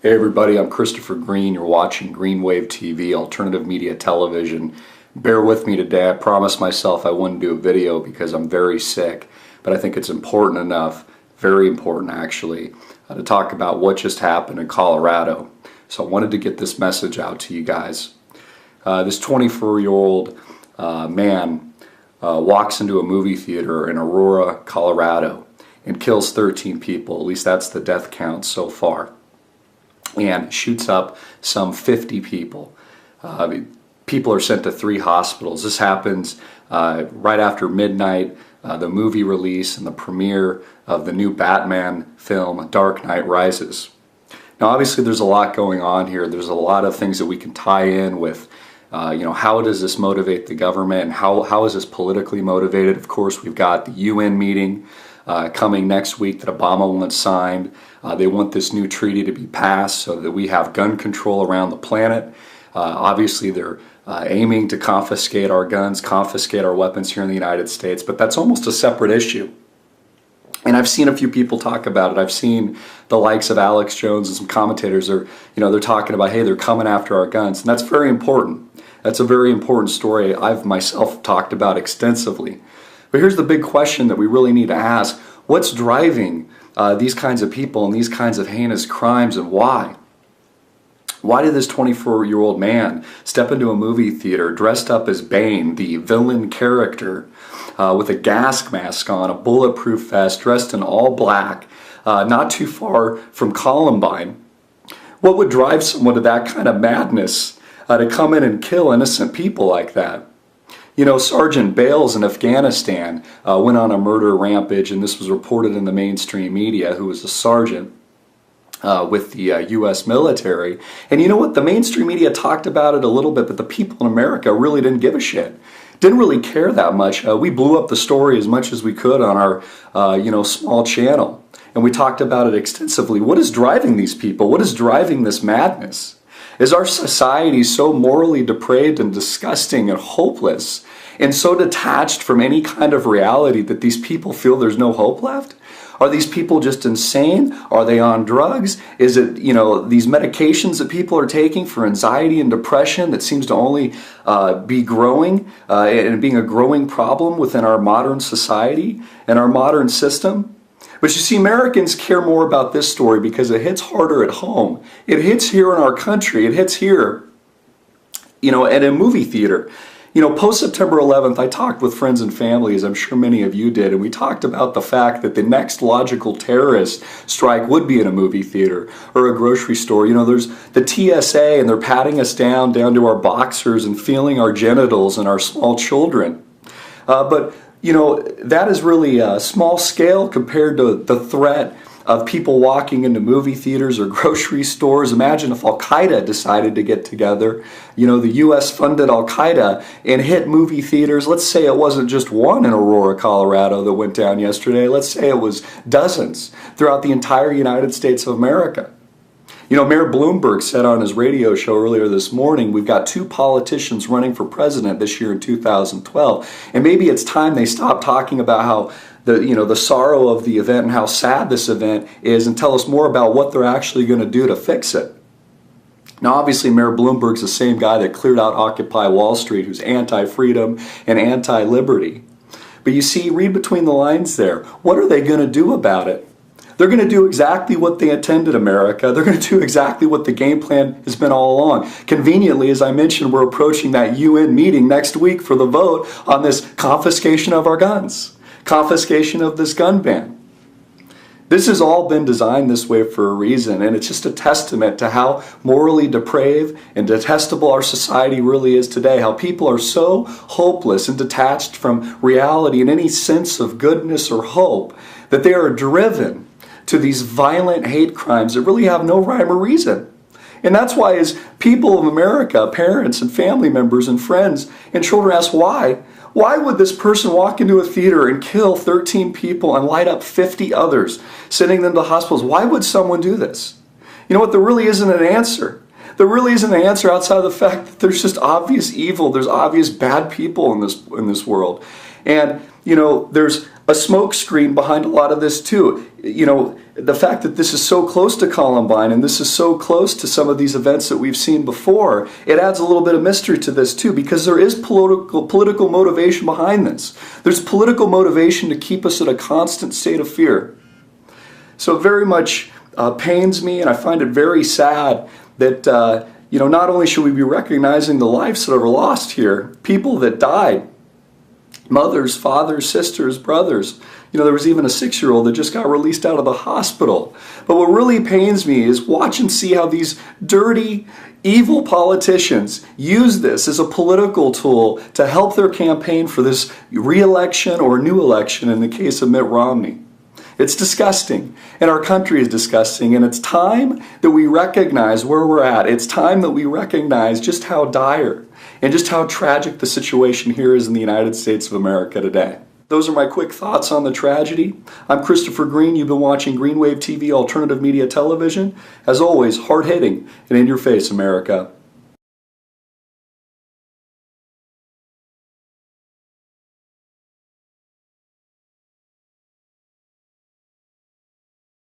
Hey everybody, I'm Christopher Green. You're watching Green Wave TV, alternative media television. Bear with me today. I promised myself I wouldn't do a video because I'm very sick, but I think it's important enough, very important actually, to talk about what just happened in Colorado. So I wanted to get this message out to you guys. This 24-year-old man walks into a movie theater in Aurora, Colorado, and kills 13 people. At least that's the death count so far. And shoots up some 50 people. People are sent to 3 hospitals. This happens right after midnight, the movie release and the premiere of the new Batman film, Dark Knight Rises. Now obviously there's a lot going on here. There's a lot of things that we can tie in with, how does this motivate the government and how is this politically motivated? Of course, we've got the UN meeting coming next week that Obama wants signed. They want this new treaty to be passed so that we have gun control around the planet. Obviously they're aiming to confiscate our guns, confiscate our weapons here in the United States, but that's almost a separate issue. And I've seen a few people talk about it. I've seen the likes of Alex Jones and some commentators are, they're talking about, hey, they're coming after our guns. And that's very important. That's a very important story I've myself talked about extensively. But here's the big question that we really need to ask. What's driving these kinds of people and these kinds of heinous crimes, and why? Why did this 24-year-old man step into a movie theater dressed up as Bane, the villain character, with a gas mask on, a bulletproof vest, dressed in all black, not too far from Columbine? What would drive someone to that kind of madness, to come in and kill innocent people like that? Sergeant Bales in Afghanistan went on a murder rampage, and this was reported in the mainstream media, who was a sergeant with the U.S. military. And you know what? The mainstream media talked about it a little bit, but the people in America really didn't give a shit. Didn't really care that much. We blew up the story as much as we could on our, small channel. And we talked about it extensively. What is driving these people? What is driving this madness? Is our society so morally depraved and disgusting and hopeless and so detached from any kind of reality that these people feel there's no hope left? Are these people just insane? Are they on drugs? Is it, these medications that people are taking for anxiety and depression that seems to only be growing and being a growing problem within our modern society and our modern system? But you see, Americans care more about this story because it hits harder at home. It hits here in our country. It hits here, at a movie theater. Post-September 11th, I talked with friends and family, as I'm sure many of you did, and we talked about the fact that the next logical terrorist strike would be in a movie theater or a grocery store. There's the TSA, and they're patting us down to our boxers and feeling our genitals and our small children. But that is really a small scale compared to the threat of people walking into movie theaters or grocery stores. Imagine if Al-Qaeda decided to get together. The U.S. funded Al-Qaeda and hit movie theaters. Let's say it wasn't just one in Aurora, Colorado that went down yesterday. Let's say it was dozens throughout the entire United States of America. Mayor Bloomberg said on his radio show earlier this morning, we've got 2 politicians running for president this year in 2012. And maybe it's time they stop talking about how the sorrow of the event and how sad this event is and tell us more about what they're actually going to do to fix it. Now obviously Mayor Bloomberg's the same guy that cleared out Occupy Wall Street, who's anti-freedom and anti-liberty. But you see, read between the lines there. What are they going to do about it? They're going to do exactly what they intended, America. They're going to do exactly what the game plan has been all along. Conveniently, as I mentioned, we're approaching that UN meeting next week for the vote on this confiscation of our guns, confiscation of this gun ban. This has all been designed this way for a reason, and it's just a testament to how morally depraved and detestable our society really is today, how people are so hopeless and detached from reality and any sense of goodness or hope that they are driven to these violent hate crimes that really have no rhyme or reason. And that's why, as people of America, parents and family members and friends and children ask why would this person walk into a theater and kill 13 people and light up 50 others, sending them to hospitals? Why would someone do this? You know what? There really isn't an answer. There really isn't an answer outside of the fact that there's just obvious evil. There's obvious bad people in this world. And, there's a smokescreen behind a lot of this too. You know, the fact that this is so close to Columbine and this is so close to some of these events that we've seen before, it adds a little bit of mystery to this too, because there is political motivation behind this. There's political motivation to keep us in a constant state of fear. So it very much pains me, and I find it very sad that you know, not only should we be recognizing the lives that are lost here, people that died, mothers, fathers, sisters, brothers. You know, there was even a 6-year-old that just got released out of the hospital. But what really pains me is watch and see how these dirty, evil politicians use this as a political tool to help their campaign for this re-election or new election in the case of Mitt Romney. It's disgusting, and our country is disgusting, and it's time that we recognize where we're at. It's time that we recognize just how dire and just how tragic the situation here is in the United States of America today. Those are my quick thoughts on the tragedy. I'm Christopher Green. You've been watching Green Wave TV Alternative Media Television. As always, hard-hitting and in your face, America.